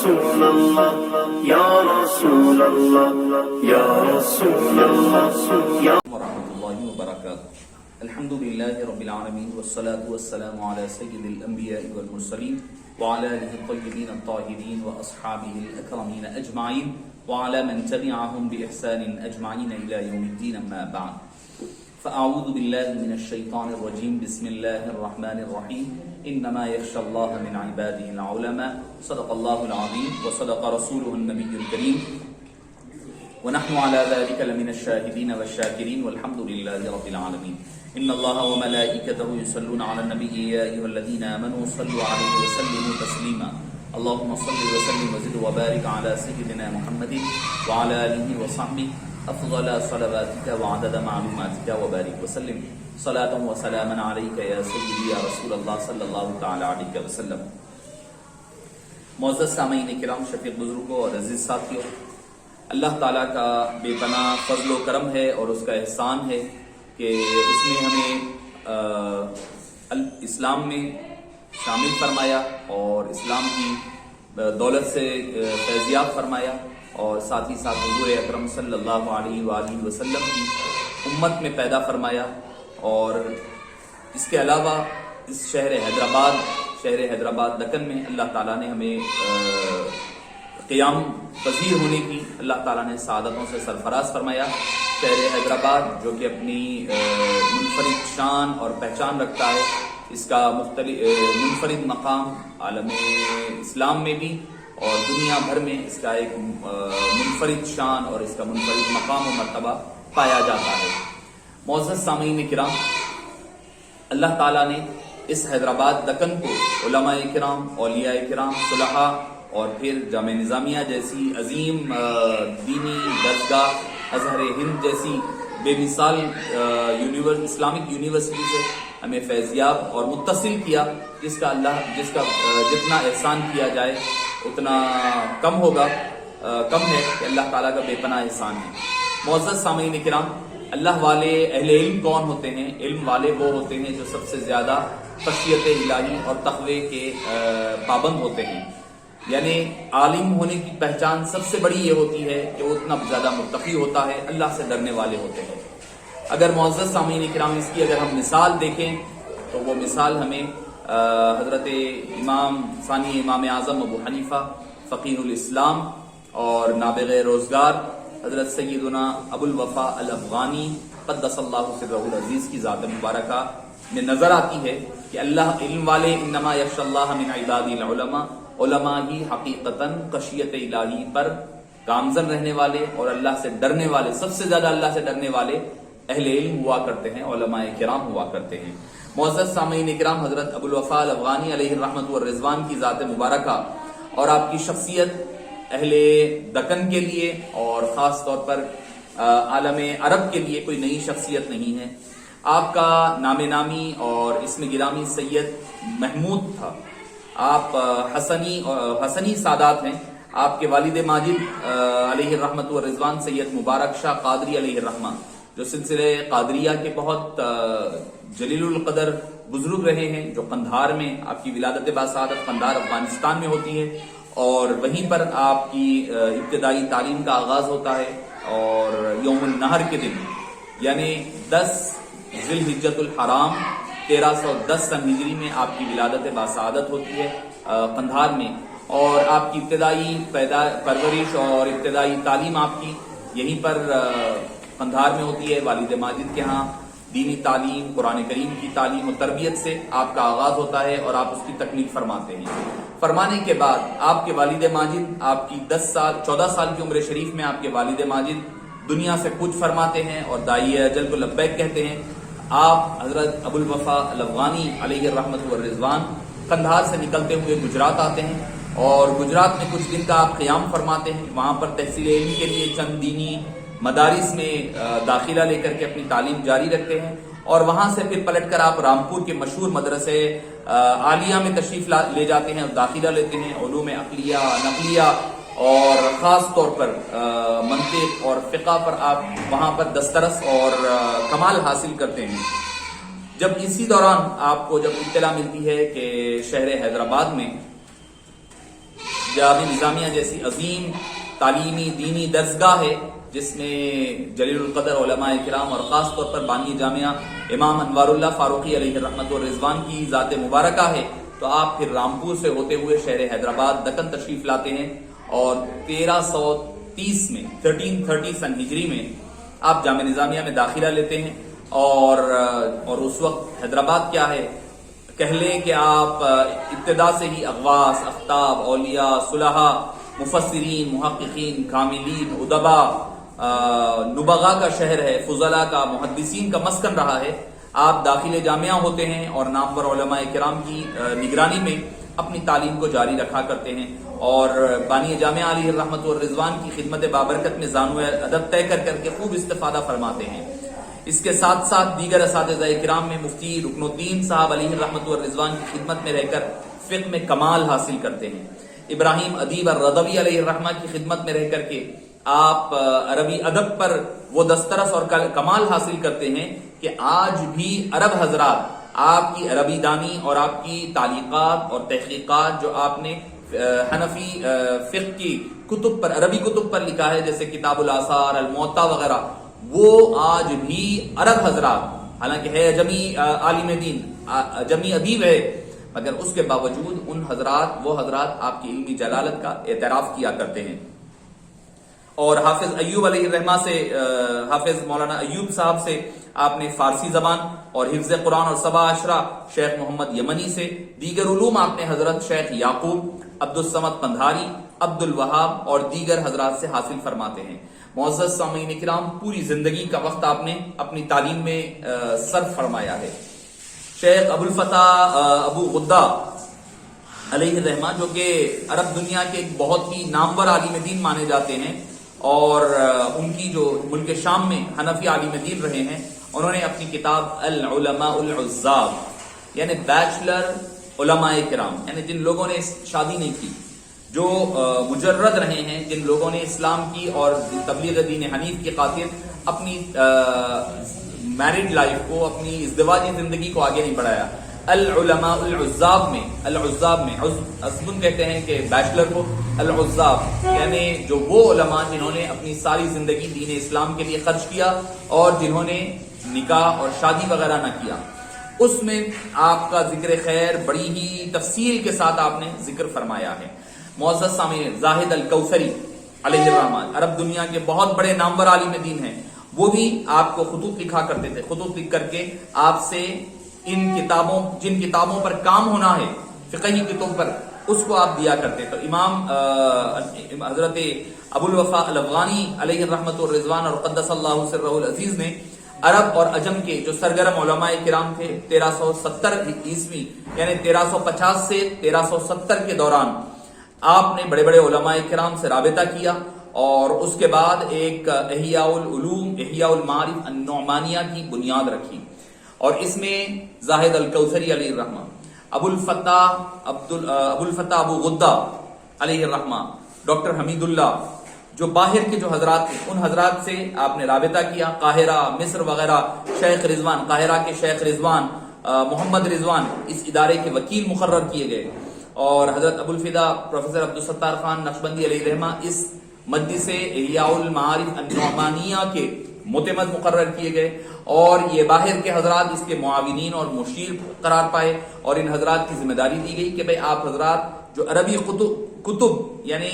رسول اللہ یا رسول اللہ یا رسول اللہ یا ورحمۃ اللہ وبرکاتہ۔ الحمد للہ رب العالمین والصلاة والسلام علی سید الانبیاء والمرسلین وعلی آلہ الطیبین الطاہرین واصحابہ الاکرمین اجمعین وعلی من تبعہم بإحسان اجمعین الی یوم الدین، اما بعد فاعوذ باللہ من الشیطان الرجیم، بسم اللہ الرحمن الرحیم، انما یخشی اللہ من عبادہ العلماء، صدق اللہ العظیم وصدق رسولہ النبی الکریم، ونحن على ذلك لمن الشاهدين والشاكرين والحمد لله رب العالمين۔ ان الله وملائكته يصلون على النبي يا ايها الذين امنوا صلوا عليه وسلموا تسليما، اللهم صل وسلم وزد وبارك على سيدنا محمد وعلى اله وصحبه افضل صلواتك وعدد معلوماتك وبارك وسلم صلاة وسلاما عليك يا سيدي يا رسول الله صلى الله تعالى عليه وسلم۔ معزز سامعین کرام، شفیق بزرگوں اور عزیز ساتھیوں، اللہ تعالیٰ کا بے پناہ فضل و کرم ہے اور اس کا احسان ہے کہ اس نے ہمیں اسلام میں شامل فرمایا اور اسلام کی دولت سے فیضیاب فرمایا، اور ساتھ ہی ساتھ حضور اکرم صلی اللہ علیہ وآلہ وسلم کی امت میں پیدا فرمایا۔ اور اس کے علاوہ اس شہر حیدرآباد دکن میں اللہ تعالیٰ نے ہمیں قیام پذیر ہونے کی اللہ تعالیٰ نے سعادتوں سے سرفراز فرمایا۔ شہر حیدرآباد جو کہ اپنی منفرد شان اور پہچان رکھتا ہے، اس کا منفرد مقام عالم اسلام میں بھی اور دنیا بھر میں اس کا ایک منفرد شان اور اس کا منفرد مقام و مرتبہ پایا جاتا ہے۔ معزز سامعین کرام، اللہ تعالیٰ نے اس حیدرآباد دکن کو علماء کرام، اولیاء کرام، صلحاء اور پھر جامعہ نظامیہ جیسی عظیم دینی درسگاہ، ازہر ہند جیسی بے مثال اسلامک یونیورسٹی سے ہمیں فیضیاب اور متصل کیا، جس کا جتنا احسان کیا جائے اتنا کم ہے کہ اللہ تعالیٰ کا بے پناہ احسان ہے۔ معزز سامعین کرام، اللہ والے اہل علم کون ہوتے ہیں؟ علم والے وہ ہوتے ہیں جو سب سے زیادہ خشیت الہی اور تقوی کے پابند ہوتے ہیں۔ یعنی عالم ہونے کی پہچان سب سے بڑی یہ ہوتی ہے کہ وہ اتنا زیادہ متقی ہوتا ہے، اللہ سے ڈرنے والے ہوتے ہیں۔ اگر معزز سامعین کرام اس کی اگر ہم مثال دیکھیں تو وہ مثال ہمیں حضرت امام ثانی امام اعظم ابو حنیفہ فقیہ الاسلام اور نابغہ روزگار حضرت سیدنا ابو الوفا الافغانی قدس اللہ سرہ العزیز کی ذات مبارکہ میں نظر آتی ہے کہ اللہ علم والے، انما یخشی اللہ من عبادہ العلماء، علماء ہی حقیقتاً خشیت الہی پر گامزن رہنے والے اور اللہ سے ڈرنے والے، سب سے زیادہ اللہ سے ڈرنے والے اہل علم ہوا کرتے ہیں، علماء کرام ہوا کرتے ہیں۔ معزز سامعین کرام، حضرت ابو الوفا الافغانی علیہ الرحمۃ والرضوان کی ذات مبارکہ اور آپ کی شخصیت اہل دکن کے لیے اور خاص طور پر عالم عرب کے لیے کوئی نئی شخصیت نہیں ہے۔ آپ کا نام نامی اور اسم گرامی سید محمود تھا۔ آپ حسنی سادات ہیں۔ آپ کے والد ماجد علیہ الرحمۃ والرضوان سید مبارک شاہ قادری علیہ الرحمہ، جو سلسلے قادریہ کے بہت جلیل القدر بزرگ رہے ہیں، جو قندھار میں آپ کی ولادت باسعادت قندھار افغانستان میں ہوتی ہے، اور وہیں پر آپ کی ابتدائی تعلیم کا آغاز ہوتا ہے، اور یوم النہر کے دن یعنی 10 ذی الحجۃ الحرام 1310 سن ہجری میں آپ کی ولادت باسعادت ہوتی ہے قندھار میں، اور آپ کی ابتدائی پرورش اور ابتدائی تعلیم آپ کی یہیں پر قندھار میں ہوتی ہے۔ والد ماجد کے ہاں دینی تعلیم، قرآن کریم کی تعلیم و تربیت سے آپ کا آغاز ہوتا ہے اور آپ اس کی تکمیل فرماتے ہیں۔ فرمانے کے بعد آپ کے والد ماجد، آپ کی 14 سال کی عمر شریف میں آپ کے والد ماجد دنیا سے کوچ فرماتے ہیں اور داعی اجل کو لبیک کہتے ہیں۔ آپ حضرت ابو الوفا الافغانی علیہ الرحمۃ والرضوان قندھار سے نکلتے ہوئے گجرات آتے ہیں، اور گجرات میں کچھ دن کا آپ قیام فرماتے ہیں۔ وہاں پر تحصیل علم کے لیے چند دینی مدارس میں داخلہ لے کر کے اپنی تعلیم جاری رکھتے ہیں، اور وہاں سے پھر پلٹ کر آپ رامپور کے مشہور مدرسے عالیہ میں تشریف لے جاتے ہیں اور داخلہ لیتے ہیں۔ علوم عقلیہ، نقلیہ اور خاص طور پر منطق اور فقہ پر آپ وہاں پر دسترس اور کمال حاصل کرتے ہیں۔ جب اسی دوران آپ کو جب اطلاع ملتی ہے کہ شہر حیدرآباد میں جامعہ نظامیہ جیسی عظیم تعلیمی دینی درسگاہ ہے جس میں جلیل القدر علماء کرام اور خاص طور پر بانی جامعہ امام انوار اللہ فاروقی علیہ رحمت و رضوان کی ذات مبارکہ ہے، تو آپ پھر رامپور سے ہوتے ہوئے شہر حیدرآباد دکن تشریف لاتے ہیں اور 1330 میں 1330 سن ہجری میں آپ جامعہ نظامیہ میں داخلہ لیتے ہیں اور اس وقت حیدرآباد کیا ہے، کہہ لیں کہ آپ ابتدا سے ہی اغواس، اختاب، اولیاء، صلحاء، مفسرین، محققین، کاملین، ادبا، نبغا کا شہر ہے، فضلاء کا، محدثین کا مسکن رہا ہے۔ آپ داخل جامعہ ہوتے ہیں اور نامور علماء کرام کی نگرانی میں اپنی تعلیم کو جاری رکھا کرتے ہیں اور بانی جامعہ علیہ الرحمت والرضوان کی خدمت بابرکت میں زانو ادب طے کر کے خوب استفادہ فرماتے ہیں۔ اس کے ساتھ ساتھ دیگر اساتذہ کرام میں مفتی رکن الدین صاحب علیہ الرحمت والرضوان کی خدمت میں رہ کر فقہ میں کمال حاصل کرتے ہیں۔ ابراہیم ادیب الرضوی علیہ الرحمہ کی خدمت میں رہ کر کے آپ عربی ادب پر وہ دسترس اور کمال حاصل کرتے ہیں کہ آج بھی عرب حضرات آپ کی عربی دانی اور آپ کی تعلیقات اور تحقیقات جو آپ نے حنفی فقہ کی کتب پر، عربی کتب پر لکھا ہے جیسے کتاب الاثار، الموطا وغیرہ، وہ آج بھی عرب حضرات، حالانکہ ہے اجمی عالم دین، اجمی ادیب ہے، مگر اس کے باوجود وہ حضرات آپ کی علمی جلالت کا اعتراف کیا کرتے ہیں۔ اور حافظ ایوب علیہ الرحمہ سے، حافظ مولانا ایوب صاحب سے آپ نے فارسی زبان اور حفظ قرآن اور سبع عشرہ شیخ محمد یمنی سے، دیگر علوم آپ نے حضرت شیخ یعقوب، عبدالصمد قندھاری، عبد الوہاب اور دیگر حضرات سے حاصل فرماتے ہیں۔ معزز سامعین کرام، پوری زندگی کا وقت آپ نے اپنی تعلیم میں صرف فرمایا ہے۔ شیخ ابو الفتح ابو غدہ علیہ الرحمہ جو کہ عرب دنیا کے ایک بہت ہی نامور عالم دین مانے جاتے ہیں اور ان کی جو ملک شام میں حنفی عالم دین رہے ہیں، انہوں نے اپنی کتاب العلماء العزاب یعنی بیچلر علماء کرام، یعنی جن لوگوں نے شادی نہیں کی، جو مجرد رہے ہیں، جن لوگوں نے اسلام کی اور تبلیغ دین حنیف کی خاطر اپنی میرڈ لائف کو، اپنی ازدواجی زندگی کو آگے نہیں بڑھایا۔ العلماء العزاب میں عزبن کہتے ہیں کہ بیچلر کو، العزاب یعنی جو وہ علماء جنہوں نے اپنی ساری زندگی دین اسلام کے لیے خرچ کیا اور جنہوں نے نکاح اور شادی وغیرہ نہ کیا، اس میں آپ کا ذکر خیر بڑی ہی تفصیل کے ساتھ آپ نے ذکر فرمایا ہے۔ معزز سامعین، زاہد الکوثری علیہ الرحمہ عرب دنیا کے بہت بڑے نامور عالم دین ہیں، وہ بھی آپ کو خطوط لکھا کرتے تھے، خطوط لکھ کر کے آپ سے جن کتابوں پر کام ہونا ہے فقہی کتب پر، اس کو آپ دیا کرتے۔ تو امام حضرت ابو الوفا الافغانی علیہ الرحمت والرضوان اور قدس اللہ سرہ العزیز نے عرب اور عجم کے جو سرگرم علماء کرام تھے 1370 عیسوی یعنی 1350 سے 1370 کے دوران آپ نے بڑے بڑے علماء کرام سے رابطہ کیا اور اس کے بعد ایک احیاء العلوم، احیاء المعارف النعمانیہ کی بنیاد رکھی، اور اس میں زاہد الکوثری علیہ الرحمہ، ابو الفتح ابو غدہ علیہ الرحمہ، ڈاکٹر حمید اللہ، جو باہر کے جو حضرات تھے، ان حضرات سے آپ نے رابطہ کیا، قاہرہ، مصر وغیرہ، شیخ رضوان، قاہرہ کے شیخ رضوان، محمد رضوان اس ادارے کے وکیل مقرر کیے گئے، اور حضرت ابو الفدا پروفیسر عبدالستار خان نقشبندی علیہ الرحمہ اس مجلس احیاء المعارف النعمانیہ کے معتمد مقرر کیے گئے، اور یہ باہر کے حضرات اس کے معاونین اور مشیر قرار پائے، اور ان حضرات کی ذمہ داری دی گئی کہ بھئی آپ حضرات جو عربی کتب یعنی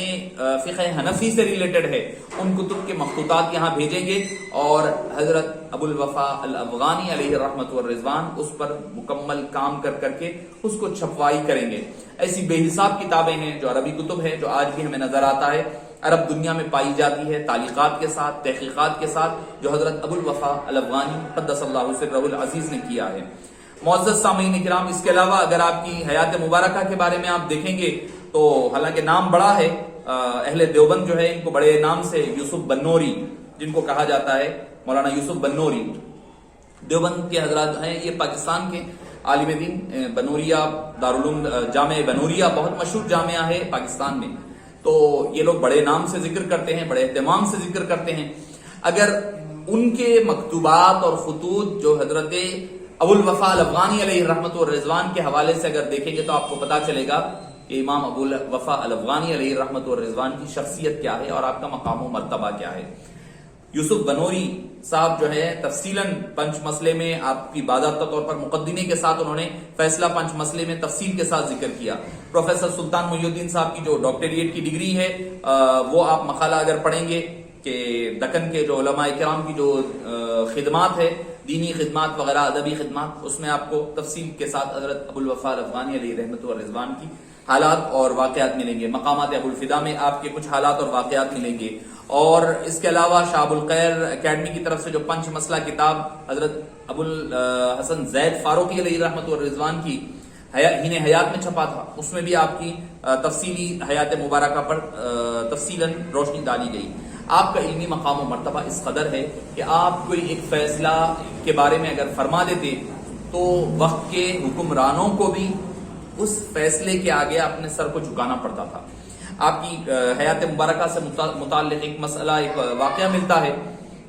فقہ حنفی سے ریلیٹڈ ہے ان کتب کے مخطوطات یہاں بھیجیں گے، اور حضرت ابو الوفا الافغانی علیہ الرحمت والرضوان اس پر مکمل کام کر کے اس کو چھپوائی کریں گے۔ ایسی بے حساب کتابیں ہیں جو عربی کتب ہے، جو آج بھی ہمیں نظر آتا ہے عرب دنیا میں پائی جاتی ہے، تعلیقات کے ساتھ، تحقیقات کے ساتھ، جو حضرت ابو الوفا الافغانی قدس اللہ سرہ العزیز نے کیا ہے۔ معزز سامعین کرام، اس کے علاوہ اگر آپ کی حیات مبارکہ کے بارے میں آپ دیکھیں گے تو حالانکہ نام بڑا ہے، اہل دیوبند جو ہے ان کو بڑے نام سے یوسف بنوری جن کو کہا جاتا ہے، مولانا یوسف بنوری دیوبند کے حضرات ہیں، یہ پاکستان کے عالم دین، بنوریہ دارالعلوم جامع بنوریہ بہت مشہور جامعہ ہے پاکستان میں، تو یہ لوگ بڑے نام سے ذکر کرتے ہیں، بڑے اہتمام سے ذکر کرتے ہیں۔ اگر ان کے مکتوبات اور خطوط جو حضرت ابو الوفا الافغانی علیہ الرحمت والرضوان کے حوالے سے اگر دیکھیں گے تو آپ کو پتا چلے گا کہ امام ابو الوفا الافغانی علیہ رحمت و رضوان کی شخصیت کیا ہے اور آپ کا مقام و مرتبہ کیا ہے. یوسف بنوری صاحب جو ہے تفصیلاً پنچ مسئلے میں آپ کی باضابطہ طور پر مقدمے کے ساتھ انہوں نے فیصلہ پنچ مسئلے میں تفصیل کے ساتھ ذکر کیا. پروفیسر سلطان محی الدین صاحب کی جو ڈاکٹریٹ کی ڈگری ہے وہ آپ مقالہ اگر پڑھیں گے کہ دکن کے جو علماء کرام کی جو خدمات ہے، دینی خدمات وغیرہ، ادبی خدمات، اس میں آپ کو تفصیل کے ساتھ حضرت ابو الوفا الافغانی علیہ رحمت و رضوان کی حالات اور واقعات ملیں گے. مقامات ابو الفدا میں آپ کے کچھ حالات اور واقعات ملیں گے. اور اس کے علاوہ شاب الخیر اکیڈمی کی طرف سے جو پنچ مسئلہ کتاب حضرت ابو الحسن زید فاروقی علیہ رحمت و رضوان کی ہین حیات میں چھپا تھا، اس میں بھی آپ کی تفصیلی حیات مبارکہ پر تفصیلاً روشنی ڈالی گئی. آپ کا علمی مقام و مرتبہ اس قدر ہے کہ آپ کوئی ایک فیصلہ کے بارے میں اگر فرما دیتے تو وقت کے حکمرانوں کو بھی اس فیصلے کے آگے اپنے سر کو جھکانا پڑتا تھا. آپ کی حیات مبارکہ سے متعلق ایک مسئلہ، ایک واقعہ ملتا ہے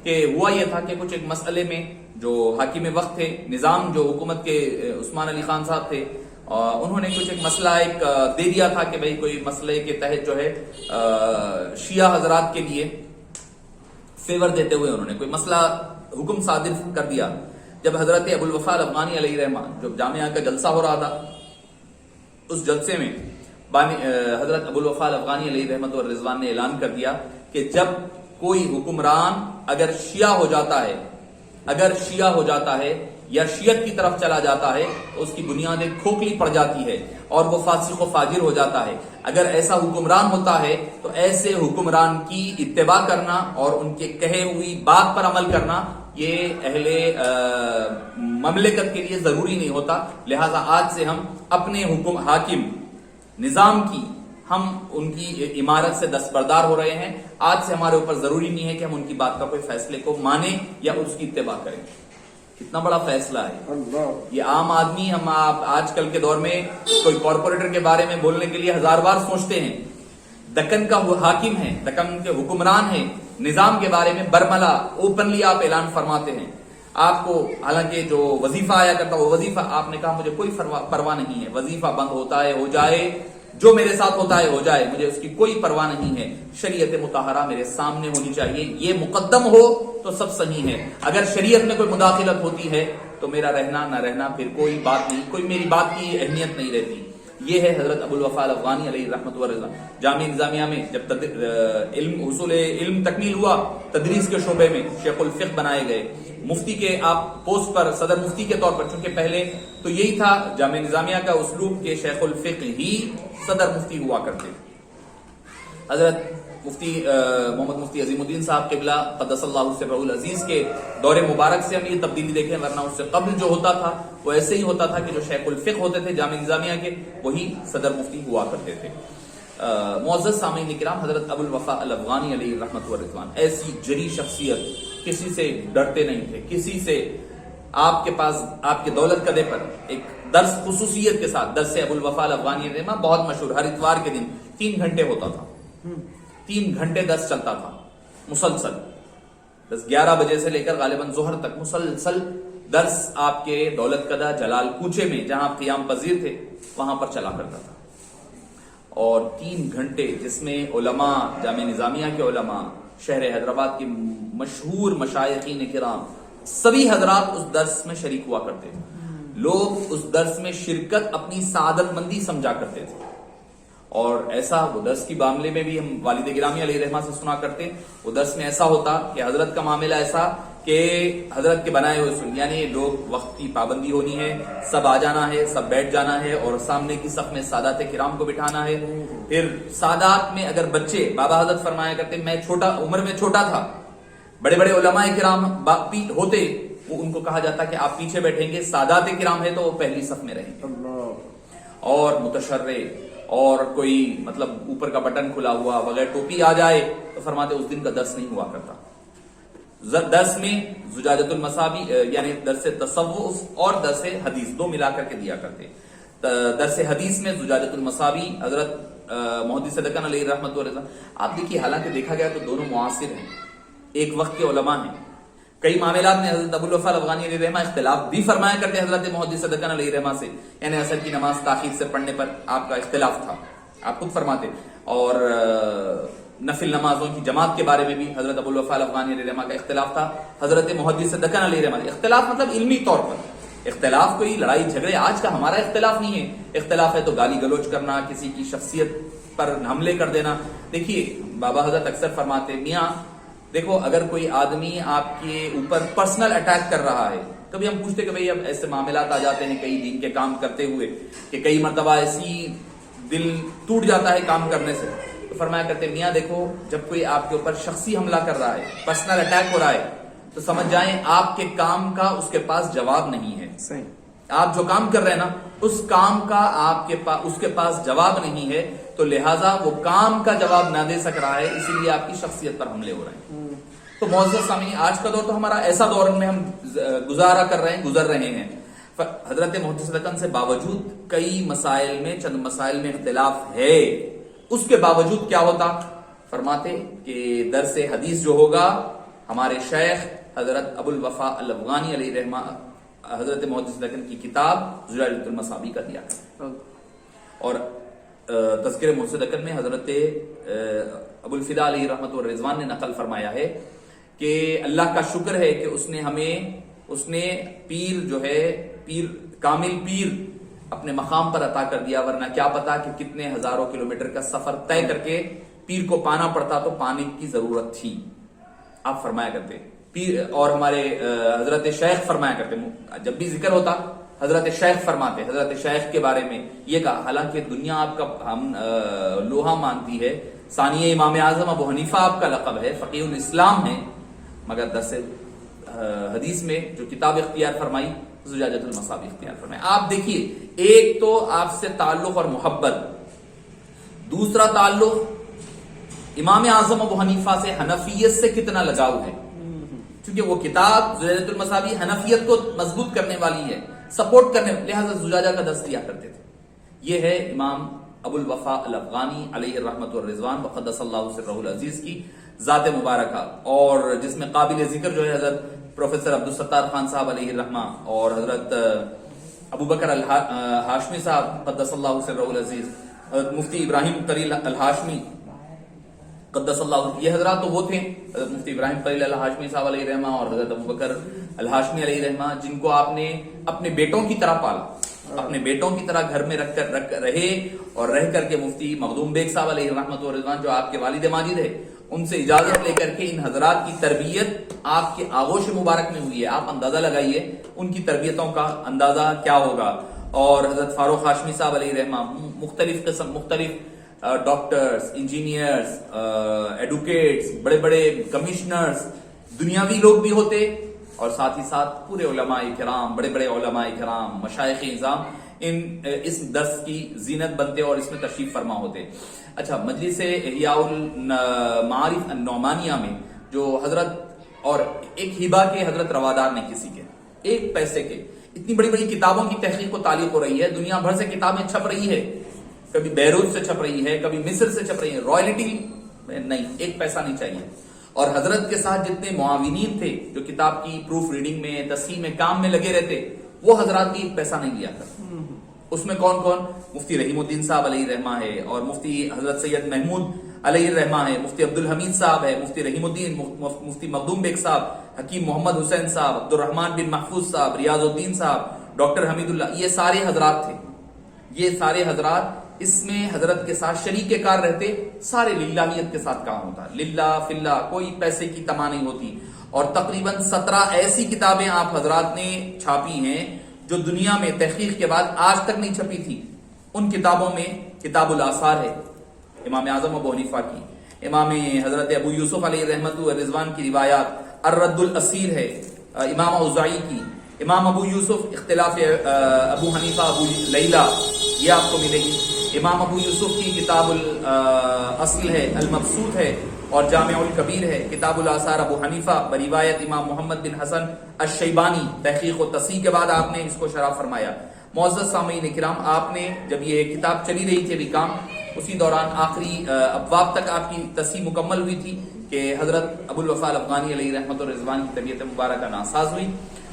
کہ ہوا یہ تھا کہ کچھ ایک مسئلے میں جو حاکم وقت تھے، نظام جو حکومت کے عثمان علی خان صاحب تھے، انہوں نے کچھ ایک مسئلہ ایک دے دیا تھا کہ بھئی کوئی مسئلے کے تحت جو ہے شیعہ حضرات کے لیے فیور دیتے ہوئے انہوں نے کوئی مسئلہ حکم صادر کر دیا. جب حضرت ابو الوفا الافغانی علیہ رحمہ جب جامعہ کا جلسہ ہو رہا تھا، اس جلسے میں حضرت ابو الوفا الافغانی علیہ رحمت و رضوان نے اعلان کر دیا کہ جب کوئی حکمران اگر شیعہ ہو جاتا ہے یا شیعت کی طرف چلا جاتا ہے تو اس کی بنیادیں کھوکھلی پڑ جاتی ہے اور وہ فاسق و فاجر ہو جاتا ہے. اگر ایسا حکمران ہوتا ہے تو ایسے حکمران کی اتباع کرنا اور ان کے کہے ہوئی بات پر عمل کرنا یہ اہل مملکت کے لیے ضروری نہیں ہوتا. لہذا آج سے ہم اپنے حاکم نظام کی، ہم ان کی عمارت سے دستبردار ہو رہے ہیں. آج سے ہمارے اوپر ضروری نہیں ہے کہ ہم ان کی بات کا کوئی فیصلے کو مانیں یا اس کی اتباع کریں. کتنا بڑا فیصلہ ہے یہ. عام آدمی، ہم آج کل کے دور میں کوئی کارپوریٹر کے بارے میں بولنے کے لیے ہزار بار سوچتے ہیں. دکن کا حاکم ہے، دکن کے حکمران ہے، نظام کے بارے میں برملا اوپنلی آپ اعلان فرماتے ہیں. آپ کو حالانکہ جو وظیفہ آیا کرتا وہ وظیفہ آپ نے کہا مجھے کوئی پرواہ نہیں ہے، وظیفہ بند ہوتا ہے ہو جائے، جو میرے ساتھ ہوتا ہے ہو جائے، مجھے اس کی کوئی پرواہ نہیں ہے. شریعت مطہرہ میرے سامنے ہونی چاہیے، یہ مقدم ہو تو سب صحیح ہے. اگر شریعت میں کوئی مداخلت ہوتی ہے تو میرا رہنا نہ رہنا پھر کوئی بات نہیں، کوئی میری بات کی اہمیت نہیں رہتی. یہ ہے حضرت ابو الوفا الافغانی علیہ رحمت و رضوان. جامعہ نظامیہ میں جب حصول علم تکمیل ہوا، تدریس کے شعبے میں شیخ الفقہ بنائے گئے. مفتی کے آپ پوسٹ پر صدر مفتی کے طور پر، چونکہ پہلے تو یہی تھا جامعہ نظامیہ کا اسلوب کہ شیخ الفقہ ہی صدر مفتی ہوا کرتے. حضرت مفتی محمد مفتی عظیم الدین صاحب قبلہ قدس اللہ سرہ العزیز کے دور مبارک سے ہم یہ تبدیلی دیکھیں، ورنہ اس سے قبل جو ہوتا تھا وہ ایسے ہی ہوتا تھا کہ جو شیخ الفقہ ہوتے تھے جامعہ نظامیہ کے وہی صدر مفتی ہوا کرتے تھے. معزز سامعین کرام، حضرت ابو الوفا الافغانی علیہ رحمت و رضوان ایسی جری شخصیت، کسی سے ڈرتے نہیں تھے، کسی سے. آپ کے پاس آپ کے دولت قدے پر ایک درس خصوصیت کے ساتھ، درس ابو الوفا الافغانی علیہ رحمہ بہت مشہور، ہر اتوار کے دن 3 گھنٹے ہوتا تھا. 3 گھنٹے درس چلتا تھا مسلسل. 11 بجے سے لے کر غالباً ظہر تک مسلسل درس آپ کے دولت قدہ جلال کوچے میں جہاں آپ قیام پذیر تھے وہاں پر چلا کرتا تھا. اور 3 گھنٹے جس میں علماء، جامعہ نظامیہ کے علماء، شہر حیدرآباد کے مشہور مشائخین کرام، سبھی حضرات اس درس میں شریک ہوا کرتے تھے. لوگ اس درس میں شرکت اپنی سعادت مندی سمجھا کرتے تھے. اور ایسا وہ درس کی معاملے میں بھی ہم والد گرامی علیہ رحمہ سے سنا کرتے. وہ درس میں ایسا ہوتا کہ حضرت کا معاملہ ایسا کہ حضرت کے بنائے ہوئے اصول، یعنی لوگ وقت کی پابندی ہونی ہے، سب آ جانا ہے، سب بیٹھ جانا ہے، اور سامنے کی صف میں سادات کرام کو بٹھانا ہے. پھر سادات میں اگر بچے، بابا حضرت فرمایا کرتے میں عمر میں چھوٹا تھا، بڑے بڑے علماء کرام ہوتے، وہ ان کو کہا جاتا کہ آپ پیچھے بیٹھیں گے، سادات کرام ہے تو وہ پہلی صف میں رہیں گے. اور متشرع اور کوئی مطلب اوپر کا بٹن کھلا ہوا بغیر ٹوپی آ جائے تو فرماتے اس دن کا درس نہیں ہوا کرتا. درس میں زجاجۃ المصابی یعنی درس تصوف اور درس حدیث 2 ملا کر کے دیا کرتے. درس حدیث میں زجاجۃ المصابی حضرت محدث دکن علیہ رحمت و رضوان. آپ دیکھیے حالانکہ دیکھا گیا تو دونوں معاصر ہیں، ایک وقت کے علماء ہیں. کئی معاملات میں حضرت ابو الوفا الافغانی علیہ رحمہ اختلاف بھی فرمایا کرتے حضرت محدث دکن علیہ رحمہ سے، یعنی عصر کی نماز تاخیر سے پڑھنے پر آپ کا اختلاف تھا. آپ خود فرماتے. اور نفل نمازوں کی جماعت کے بارے میں بھی حضرت ابو الوفا الافغانی علیہ رحمہ کا اختلاف تھا. حضرت محدث دکن علیہ رحمہ اختلاف مطلب علمی طور پر اختلاف، کوئی لڑائی جھگڑے. آج کا ہمارا اختلاف نہیں ہے. اختلاف ہے تو گالی گلوچ کرنا، کسی کی شخصیت پر حملے کر دینا. دیکھیے بابا حضرت اکثر فرماتے میاں دیکھو اگر کوئی آدمی آپ کے اوپر پرسنل اٹیک کر رہا ہے، کبھی ہم پوچھتے کہ بھئی اب ایسے معاملات آ جاتے ہیں کئی دین کے کام کرتے ہوئے کہ کئی مرتبہ ایسی دل ٹوٹ جاتا ہے کام کرنے سے، تو فرمایا کرتے میاں دیکھو جب کوئی آپ کے اوپر شخصی حملہ کر رہا ہے، پرسنل اٹیک ہو رہا ہے، تو سمجھ جائیں آپ کے کام کا اس کے پاس جواب نہیں ہے. صحیح. آپ جو کام کر رہے ہیں نا اس کام کا آپ کے پاس اس کے پاس جواب نہیں ہے، تو لہٰذا وہ کام کا جواب نہ دے سک رہا ہے، اسی لیے آپ کی شخصیت پر حملے ہو رہے ہیں. تو معزز سامعین آج کا دور تو ہمارا ایسا دور میں ہم گزر رہے ہیں. حضرت محدث دکن سے باوجود کئی مسائل میں چند مسائل میں اختلاف ہے، اس کے باوجود کیا ہوتا؟ فرماتے کہ درس حدیث جو ہوگا ہمارے شیخ حضرت ابو الوفا الافغانی علیہ رحمہ حضرت محدث دکن کی کتاب زجاجۃ المصابیح کا دیا ہے. اور تذکرہ محدث دکن میں حضرت ابو الفدا علیہ رحمۃ الرضوان نے نقل فرمایا ہے کہ اللہ کا شکر ہے کہ اس نے پیر جو ہے کامل پیر اپنے مقام پر عطا کر دیا، ورنہ کیا پتا کہ کتنے ہزاروں کلومیٹر کا سفر طے کر کے پیر کو پانا پڑتا، تو پانی کی ضرورت تھی. آپ فرمایا کرتے پیر. اور ہمارے حضرت شیخ فرمایا کرتے، جب بھی ذکر ہوتا حضرت شیخ فرماتے، حضرت شیخ کے بارے میں یہ کہا، حالانکہ دنیا آپ کا ہم لوہا مانتی ہے، ثانیہ امام اعظم ابو حنیفہ آپ کا لقب ہے، فقیہ الاسلام ہے، مگر درس حدیث میں جو کتاب اختیار فرمائی زجاجۃ المصابیح اختیار فرمائی. آپ دیکھیے ایک تو آپ سے تعلق اور محبت، دوسرا تعلق امام اعظم ابو حنیفہ سے حنفیت سے کتنا لگاؤ ہے، کیونکہ وہ کتاب زجاجۃ المصابیح حنفیت کو مضبوط کرنے والی ہے، سپورٹ کرنے، لہذا زجاجہ کا درس دیا کرتے تھے. یہ ہے امام ابو الوفا الافغانی علیہ الرحمۃ والرضوان وقدس اللہ سرہ العزیز کی ذات مبارکہ، اور جس میں قابل ذکر جو ہے حضرت پروفیسر عبدالستار خان صاحب علیہ الرحمہ اور حضرت ابو بکر الہاشمی صاحب قدس اللہ سرہ العزیز، حضرت مفتی ابراہیم قلیل الہاشمی قدس اللہ، یہ حضرات تو وہ تھے حضرت مفتی ابراہیم قلیل الہاشمی صاحب علیہ رحمہ اور حضرت ابو بکر الہاشمی علیہ رحمہ، جن کو آپ نے اپنے بیٹوں کی طرح پالا، اپنے بیٹوں کی طرح گھر میں رہے اور رہ کر کے مفتی مخدوم بیگ صاحب علیہ رحمۃ والرضوان جو آپ کے والد ماجد ہے، ان سے اجازت لے کر کے ان حضرات کی تربیت آپ کے آغوش مبارک میں ہوئی ہے. آپ اندازہ لگائیے ان کی تربیتوں کا اندازہ کیا ہوگا. اور حضرت فاروق ہاشمی صاحب علیہ رحمہ مختلف ڈاکٹرز، انجینئرز، ایڈوکیٹس، بڑے بڑے کمشنرز، دنیاوی لوگ بھی ہوتے، اور ساتھ ہی ساتھ پورے علماء کرام، بڑے بڑے علماء کرام، مشائخ اعظام اس درس کی زینت بنتے اور اس میں تشریف فرما ہوتے. اچھا، مجلس احیاء المعارف النعمانیہ میں جو حضرت اور ایک ہبہ کے حضرت روادار نے کسی کے ایک پیسے کے اتنی بڑی بڑی کتابوں کی تحقیق و تعلیق ہو رہی ہے، دنیا بھر سے کتابیں چھپ رہی ہے، کبھی بیروت سے چھپ رہی ہے، کبھی مصر سے چھپ رہی ہے، رائلٹی نہیں، ایک پیسہ نہیں چاہیے. اور حضرت کے ساتھ جتنے معاونین تھے جو کتاب کی پروف ریڈنگ میں، تصحیح میں، کام میں لگے رہتے، وہ حضرات بھی ایک پیسہ نہیں لیا کرتے. اس میں کون کون؟ مفتی رحیم الدین صاحب علیہ رحمہ ہے، اور مفتی حضرت سید محمود علیہ رحمہ ہے، مفتی عبدالحمید صاحب ہے، مفتی رحیم الدین، مفتی مخدوم بیگ صاحب، حکیم محمد حسین صاحب، عبدالرحمان بن محفوظ صاحب، ریاض الدین صاحب، ڈاکٹر حمید اللہ، یہ سارے حضرات تھے. یہ سارے حضرات اس میں حضرت کے ساتھ شریک کار رہتے، سارے للہیت کے ساتھ کام ہوتا، للہ فی اللہ، کوئی پیسے کی تما نہیں ہوتی. اور تقریباً 17 ایسی کتابیں آپ حضرات نے چھاپی ہیں جو دنیا میں تحقیق کے بعد آج تک نہیں چھپی تھی. ان کتابوں میں کتاب الآثار ہے امام اعظم ابو حنیفہ کی، امام حضرت ابو یوسف علیہ رحمۃ الرضوان کی روایات، الرد الاسیر ہے امام اوزاعی کی، امام ابو یوسف اختلاف ابو حنیفہ ابو لیلہ، یہ آپ کو ملے گی. امام ابو یوسف کی کتاب الاصل ہے، المبسوط ہے، اور جامع الکبیر ہے. کتاب الآثار ابو حنیفہ بروایت امام محمد بن حسن الشیبانی، تحقیق و تصحیح کے بعد آپ نے اس کو شرح فرمایا. معزز سامعین کرام، آپ نے جب یہ کتاب چلی رہی تھی ابھی کام، اسی دوران آخری ابواب تک آپ کی تصحیح مکمل ہوئی تھی کہ حضرت ابو الوفا الافغانی علیہ رحمۃ الرضوان کی طبیعت مبارکہ ناساز ہوئی.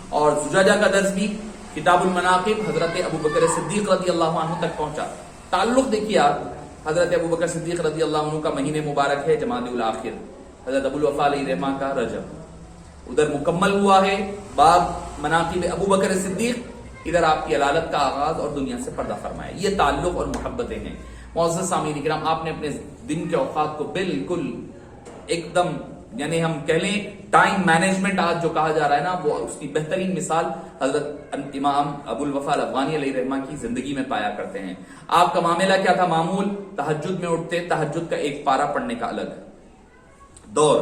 اور زجاجہ کا درس بھی کتاب المناقب حضرت ابو بکر صدیق رضی اللہ عنہ تک پہنچا. تعلق دیکھیے آپ حضرت ابو بکر صدیق رضی اللہ عنہ کا مہینے مبارک ہے جمادی الاخر، حضرت ابو الوفا علیہ الرحمہ کا رجب، ادھر مکمل ہوا ہے باب مناقب ابو بکر صدیق، ادھر آپ کی علالت کا آغاز اور دنیا سے پردہ فرمایا. یہ تعلق اور محبتیں ہیں. معزز سامعین کرام، آپ نے اپنے دن کے اوقات کو بالکل ایک دم، یعنی ہم کہہ لیں ٹائم مینجمنٹ آج جو کہا جا رہا ہے نا، وہ اس کی بہترین مثال حضرت امام ابو الوفا الافغانی علیہ الرحمہ کی زندگی میں پایا کرتے ہیں. آپ کا معاملہ کیا تھا؟ معمول تہجد میں اٹھتے، تہجد کا ایک پارہ پڑھنے کا الگ دور،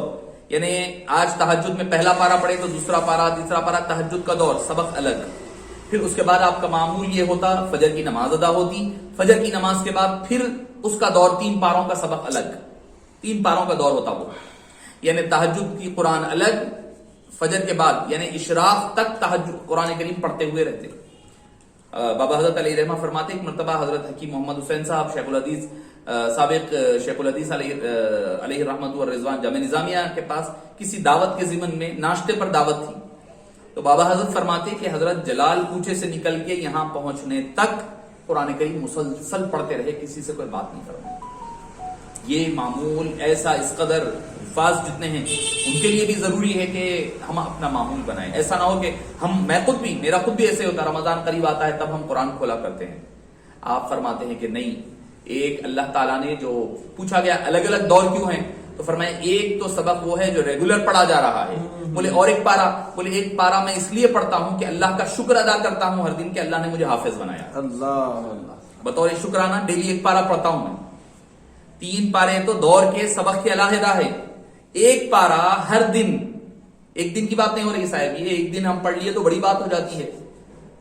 یعنی آج تہجد میں پہلا پارہ پڑھے تو دوسرا پارہ، تیسرا پارہ، تہجد کا دور، سبق الگ. پھر اس کے بعد آپ کا معمول یہ ہوتا فجر کی نماز ادا ہوتی، فجر کی نماز کے بعد پھر اس کا دور 3 پاروں کا سبق الگ، 3 پاروں کا دور ہوتا وہ، یعنی تہجد کی قرآن الگ، فجر کے بعد یعنی اشراق تک تہجد قرآن کریم پڑھتے ہوئے رہتے. بابا حضرت علیہ رحمہ فرماتے ایک مرتبہ حضرت حکیم محمد حسین صاحب شیخ الحدیث سابق شیخ الحدیث علیہ رحمت و رضوان جامع نظامیہ کے پاس کسی دعوت کے ضمن میں ناشتے پر دعوت تھی، تو بابا حضرت فرماتے کہ حضرت جلال کوچے سے نکل کے یہاں پہنچنے تک قرآن کریم مسلسل پڑھتے رہے، کسی سے کوئی بات نہیں فرمائی. یہ معمول ایسا، اس قدر الفاظ جتنے ہیں ان کے لیے بھی ضروری ہے کہ ہم اپنا معمول بنائیں. ایسا نہ ہو کہ میرا خود بھی ایسے ہوتا، رمضان قریب آتا ہے تب ہم قرآن کھولا کرتے ہیں. آپ فرماتے ہیں کہ نہیں، ایک اللہ تعالیٰ نے جو پوچھا گیا الگ الگ دور کیوں ہیں، تو فرمایا ایک تو سبق وہ ہے جو ریگولر پڑھا جا رہا ہے، بولے اور ایک پارا میں اس لیے پڑھتا ہوں کہ اللہ کا شکر ادا کرتا ہوں ہر دن کہ اللہ نے مجھے حافظ بنایا. اللہ بطور شکرانہ ڈیلی ایک پارا پڑھتا ہوں میں. 3 پارے تو دور کے سبق کے علیحدہ ہے، ایک پارا ہر دن، ایک دن کی بات نہیں ہو رہی صاحب، یہ ایک دن ہم پڑھ لیے تو بڑی بات ہو جاتی ہے.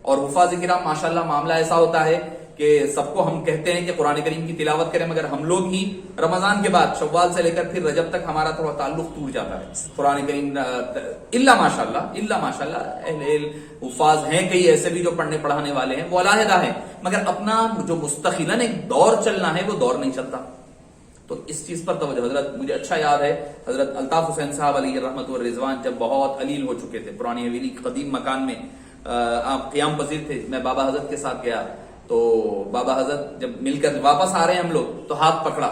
اور حفاظ کرام ماشاءاللہ معاملہ ایسا ہوتا ہے کہ سب کو ہم کہتے ہیں کہ قرآن کریم کی تلاوت کریں، مگر ہم لوگ ہی رمضان کے بعد شوال سے لے کر پھر رجب تک ہمارا تھوڑا تعلق ٹوٹ جاتا ہے قرآن کریم. اللہ ماشاءاللہ اہل حفاظ ہیں کئی ایسے بھی جو پڑھنے پڑھانے والے ہیں، وہ علیحدہ ہیں، مگر اپنا جو مستقلاً ایک دور چلنا ہے وہ دور نہیں چلتا. تو اس چیز پر توجہ. حضرت مجھے اچھا یاد ہے حضرت الطاف حسین صاحب علیہ رحمت و رضوان جب بہت علیل ہو چکے تھے، پرانی حویلی قدیم مکان میں آپ قیام پذیر تھے، میں بابا حضرت کے ساتھ گیا تو بابا حضرت جب مل کر واپس آ رہے ہیں ہم لوگ تو ہاتھ پکڑا،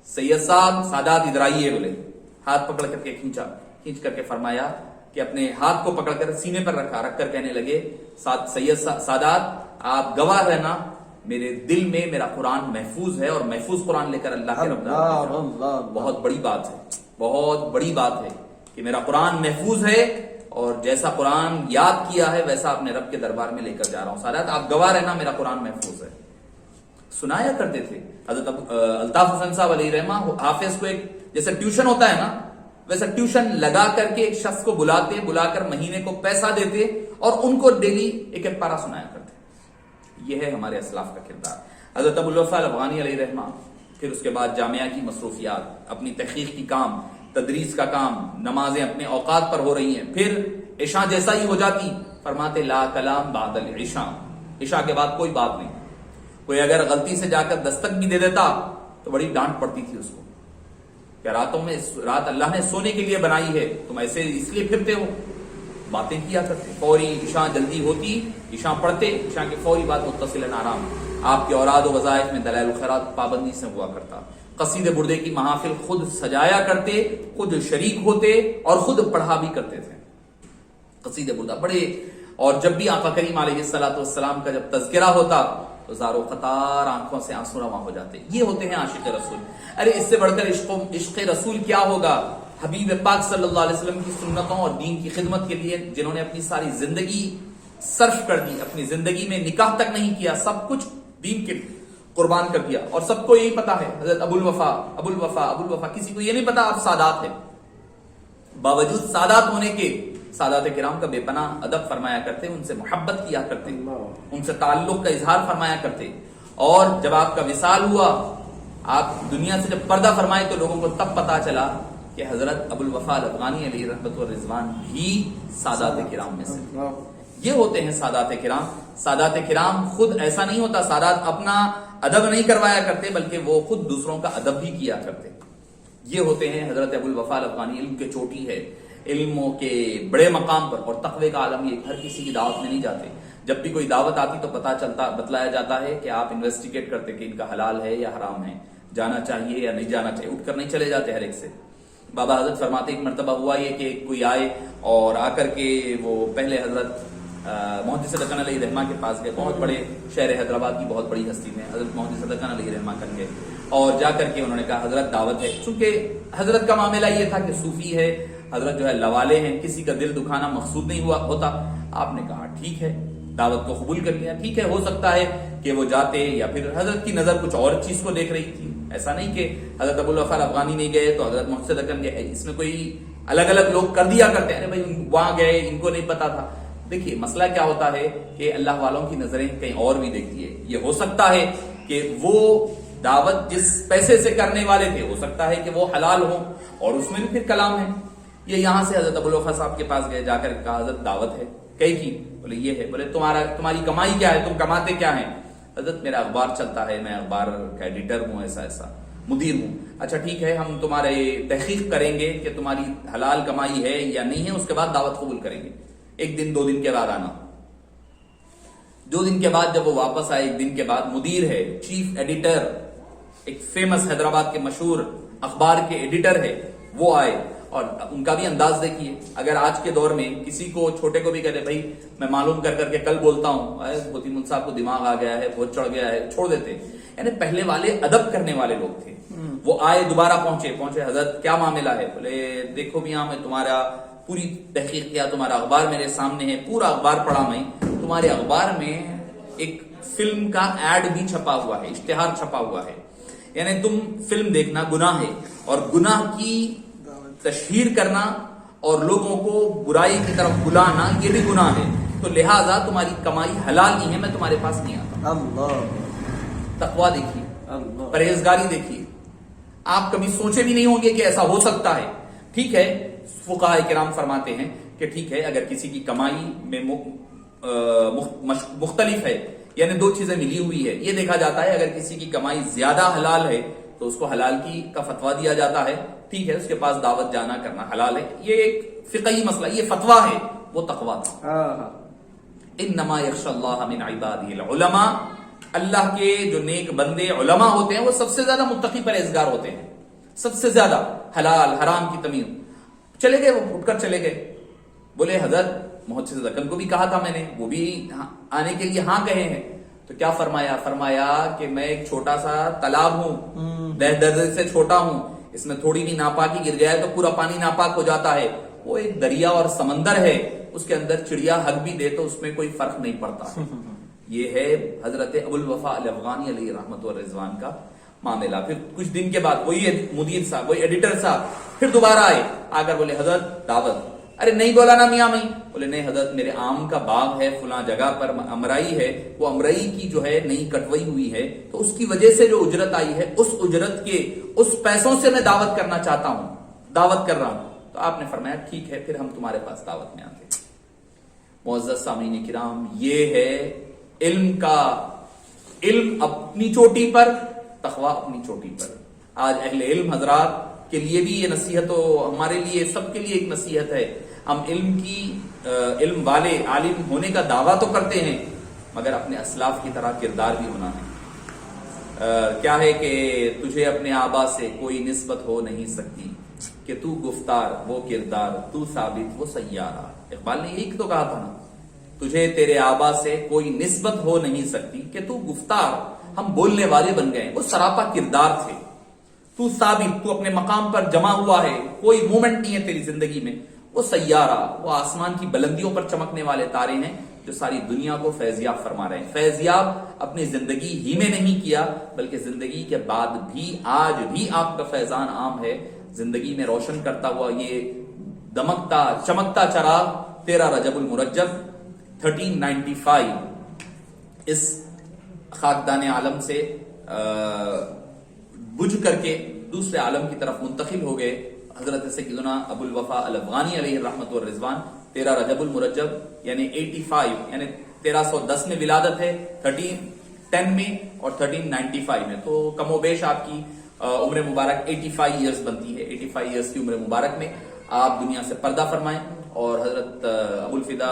سید صاحب سادات ادھر آئیے، بولے ہاتھ پکڑ کر کے کھینچ کر کے فرمایا کہ اپنے ہاتھ کو پکڑ کر سینے پر رکھ کر کہنے لگے سید سادات آپ گواہ رہنا میرے دل میں میرا قرآن محفوظ ہے، اور محفوظ قرآن لے کر اللہ کے رب بہت بڑی بات ہے، بہت بڑی بات ہے کہ میرا قرآن محفوظ ہے اور جیسا قرآن یاد کیا ہے ویسا اپنے رب کے دربار میں لے کر جا رہا ہوں. سادات آپ گواہ رہنا میرا قرآن محفوظ ہے. سنایا کرتے تھے حضرت الطاف حسین صاحب علیہ رحمہ حافظ کو، ایک جیسے ٹیوشن ہوتا ہے نا ویسا ٹیوشن لگا کر کے ایک شخص کو بلا کر مہینے کو پیسہ دیتے اور ان کو ڈیلی ایک ایک پارا سنایا کرتے. یہ ہے ہمارے اسلاف کا کردار. حضرت ابو الوفا الافغانی علیہ رحمہ، پھر اس کے بعد جامعہ کی مصروفیات، اپنی تحقیق کی کام، تدریس کا کام، نمازیں اپنے اوقات پر ہو رہی ہیں. پھر عشاء جیسا ہی ہو جاتی، فرماتے لا کلام بعد العشاء، عشاء کے بعد کوئی بات نہیں. کوئی اگر غلطی سے جا کر دستک بھی دے دیتا تو بڑی ڈانٹ پڑتی تھی اس کو کہ رات اللہ نے سونے کے لیے بنائی ہے، تم ایسے اس لیے پھرتے ہو. باتیں کیا کرتے، فوری عشاء جلدی ہوتی، عشاء پڑھتے، عشاء کے فوری بعد متصل آرام. آپ کے اوراد و وظائف میں دلائل الخیرات پابندی سے ہوا کرتا. قصیدے بردے کی محافل خود سجایا کرتے، خود شریک ہوتے اور خود پڑھا بھی کرتے تھے. قصیدے بردہ بڑے، اور جب بھی آقا کریم علیہ الصلوۃ والسلام کا جب تذکرہ ہوتا تو زارو قطار آنکھوں سے آنسو رواں ہو جاتے. یہ ہوتے ہیں عاشق رسول. ارے اس سے بڑھ کر عشق رسول کیا ہوگا؟ حبیب پاک صلی اللہ علیہ وسلم کی سنتوں اور دین کی خدمت کے لیے جنہوں نے اپنی ساری زندگی صرف کر دی، اپنی زندگی میں نکاح تک نہیں کیا، سب کچھ دین کے قربان کر دیا. اور سب کو یہی پتا ہے حضرت ابو الوفا، کسی کو یہ نہیں پتا آپ سادات ہیں. باوجود سادات ہونے کے سادات کرام کا بے پناہ ادب فرمایا کرتے، ان سے محبت کیا کرتے، ان سے تعلق کا اظہار فرمایا کرتے. اور جب آپ کا وصال ہوا، آپ دنیا سے جب پردہ فرمائے تو لوگوں کو تب پتا چلا کہ حضرت ابو الوفا الافغانی علیہ رحمت و رضوان بھی سادات کرام میں سے. یہ ہوتے ہیں سادات کرام. سادات کرام خود ایسا نہیں ہوتا، سادات اپنا ادب نہیں کروایا کرتے بلکہ وہ خود دوسروں کا ادب بھی کیا کرتے. یہ ہوتے ہیں حضرت ابو الوفا الافغانی. علم کے چوٹی ہے، علموں کے بڑے مقام پر، اور تقوی کا عالم یہ ہر کسی کی دعوت میں نہیں جاتے. جب بھی کوئی دعوت آتی تو بتلایا جاتا ہے کہ آپ انویسٹیگیٹ کرتے کہ ان کا حلال ہے یا حرام ہے، جانا چاہیے یا نہیں جانا چاہیے، اٹھ کر نہیں چلے جاتے ہر ایک سے۔ بابا حضرت فرماتے ایک مرتبہ ہوا یہ کہ کوئی آئے اور آ کر کے وہ پہلے حضرت محدث صدقان علیہ رحمہ کے پاس گئے، بہت بڑے شہر حیدرآباد کی بہت بڑی ہستی میں حضرت محدث صدقان علیہ رحمہ کر گئے، اور جا کر کے انہوں نے کہا حضرت دعوت ہے۔ چونکہ حضرت کا معاملہ یہ تھا کہ صوفی ہے، حضرت جو ہے لوالے ہیں، کسی کا دل دکھانا مقصود نہیں ہوتا۔ آپ نے کہا ٹھیک ہے، دعوت کو قبول کر لیا، ٹھیک ہے، ہو سکتا ہے کہ وہ جاتے یا پھر حضرت کی نظر کچھ اور چیز کو دیکھ رہی تھی، ایسا نہیں کہ حضرت ابوالوفا الافغانی نہیں گئے تو حضرت محدث صدقان گئے، اس میں کوئی الگ الگ لوگ کر دیا کرتے ہیں، بھائی وہاں گئے ان کو نہیں پتا تھا۔ دیکھیے مسئلہ کیا ہوتا ہے کہ اللہ والوں کی نظریں کہیں اور بھی دیکھتی ہے، یہ ہو سکتا ہے کہ وہ دعوت جس پیسے سے کرنے والے تھے ہو سکتا ہے کہ وہ حلال ہو، اور اس میں بھی پھر کلام ہے۔ یہ یہاں سے حضرت ابوالوفا صاحب کے پاس گئے، جا کر کہا حضرت دعوت ہے، کئی کی؟ بولے یہ ہے۔ بولے تمہاری کمائی کیا ہے، تم کماتے کیا ہیں؟ حضرت میرا اخبار چلتا ہے، میں اخبار کا ایڈیٹر ہوں، ایسا مدیر ہوں۔ اچھا ٹھیک ہے، ہم تمہارے تحقیق کریں گے کہ تمہاری حلال کمائی ہے یا نہیں ہے، اس کے بعد دعوت قبول کریں گے، 1 دن 2 دن کے بعد آنا۔ 2 دن کے بعد جب وہ واپس آئے، 1 دن کے بعد مدیر ہے، چیف ایڈیٹر، ایک فیمس حیدرآباد کے مشہور اخبار کے ایڈیٹر ہے، وہ آئے، اور ان کا بھی انداز دیکھیے۔ اگر آج کے دور میں کسی کو چھوٹے کو بھی کہتے بھائی میں معلوم کر کے کل بولتا ہوں، بہت صاحب کو دماغ آ گیا ہے، بہت چڑھ گیا ہے، چھوڑ دیتے۔ یعنی پہلے والے ادب کرنے والے لوگ تھے۔ وہ آئے، دوبارہ پہنچے، حضرت کیا معاملہ ہے؟ بولے دیکھو میاں میں تمہارا پوری تحقیق کیا، تمہارا اخبار میرے سامنے ہے، پورا اخبار پڑھا میں، تمہارے اخبار میں ایک فلم کا ایڈ بھی چھپا ہوا ہے، اشتہار چھپا ہوا ہے، یعنی تم فلم دیکھنا گناہ ہے، اور گناہ کی تشہیر کرنا اور لوگوں کو برائی کی طرف بلانا یہ بھی گناہ ہے، تو لہٰذا تمہاری کمائی حلال نہیں ہے، میں تمہارے پاس نہیں آتا۔ اللہ، تقویٰ دیکھیے، پرہیزگاری دیکھیے، آپ کبھی سوچے بھی نہیں ہوں گے کہ ایسا ہو سکتا ہے۔ ٹھیک ہے، فقہاء کرام فرماتے ہیں کہ ٹھیک ہے، اگر کسی کی کمائی میں مختلف ہے، یعنی 2 چیزیں ملی ہوئی ہے، یہ دیکھا جاتا ہے اگر کسی کی کمائی زیادہ حلال ہے تو اس کو حلال کا فتویٰ دیا جاتا ہے، ٹھیک ہے، اس کے پاس دعوت جانا کرنا حلال ہے، یہ ایک فقہی مسئلہ، یہ فتویٰ ہے، وہ تقویٰ تھا۔ انما یخشی اللہ من عبادہ العلماء، اللہ کے جو نیک بندے علماء ہوتے ہیں وہ سب سے زیادہ متقی پرہیزگار ہوتے ہیں، سب سے زیادہ حلال حرام کی تمیز۔ چلے گئے، وہ اٹھ کر چلے گئے، بولے حضرت محدث صدقان کو بھی کہا تھا میں نے، وہ بھی آنے کے لیے ہاں کہے ہیں، تو کیا فرمایا کہ میں ایک چھوٹا سا تالاب ہوں، درجے سے چھوٹا ہوں، اس میں تھوڑی بھی ناپاکی گر گیا ہے تو پورا پانی ناپاک ہو جاتا ہے، وہ ایک دریا اور سمندر ہے، اس کے اندر چڑیا حق بھی دے تو اس میں کوئی فرق نہیں پڑتا۔ یہ ہے حضرت ابوالوفا الافغانی علیہ رحمت و رضوان کا معاملہ۔ پھر کچھ دن کے بعد وہی مدیر صاحب، وہی ایڈیٹر صاحب پھر دوبارہ آئے، آ کر بولے حضرت دعوت۔ ارے نہیں بولا نا میاں میں، بولے نہیں حضرت میرے آم کا باغ ہے فلاں جگہ پر، امرائی ہے، وہ امرائی کی جو ہے نہیں کٹوئی ہوئی ہے، تو اس کی وجہ سے جو اجرت آئی ہے اس اجرت کے اس پیسوں سے میں دعوت کرنا چاہتا ہوں، دعوت کر رہا ہوں۔ تو آپ نے فرمایا ٹھیک ہے، پھر ہم تمہارے پاس دعوت میں آتے۔ معزز سامعین کرام، یہ ہے علم اپنی چوٹی پر، تقویٰ اپنی چوٹی پر۔ آج اہل علم حضرات کے لیے بھی یہ نصیحت ہو، ہمارے لیے سب کے لیے ایک نصیحت ہے، ہم علم والے عالم ہونے کا دعویٰ تو کرتے ہیں مگر اپنے اسلاف کی طرح کردار بھی ہونا ہے۔ کیا ہے کہ تجھے اپنے آبا سے کوئی نسبت ہو نہیں سکتی کہ تو گفتار وہ کردار، تو ثابت وہ سیارہ۔ اقبال نے یہی تو کہا تھا نا، تجھے تیرے آبا سے کوئی نسبت ہو نہیں سکتی کہ تو گفتار، ہم بولنے والے بن گئے، وہ سراپا کردار تھے، تو ثابت، تو اپنے مقام پر جمع ہوا ہے، کوئی مومنٹ نہیں ہے تیری زندگی میں، وہ سیارہ، وہ آسمان کی بلندیوں پر چمکنے والے تارے ہیں جو ساری دنیا کو فیضیاب فرما رہے ہیں۔ فیضیاب اپنی زندگی ہی میں نہیں کیا بلکہ زندگی کے بعد بھی آج بھی آپ کا فیضان عام ہے، زندگی میں روشن کرتا ہوا یہ دمکتا چمکتا چراغ 13 رجب المرجب 1395 اس خاکدان عالم سے بجھ کر کے دوسرے عالم کی طرف منتقل ہو گئے۔ حضرت سیدنا ابوالوفا الافغانی علیہ رحمت و رضوان 13 رجب المرجب یعنی 85 یعنی 1310 میں ولادت ہے، 1310 میں اور 1395 میں، تو کم و بیش آپ کی عمر مبارک 85 ایئرز بنتی ہے۔ 85 ایئرز کی عمر مبارک میں آپ دنیا سے پردہ فرمائیں، اور حضرت ابوالفدا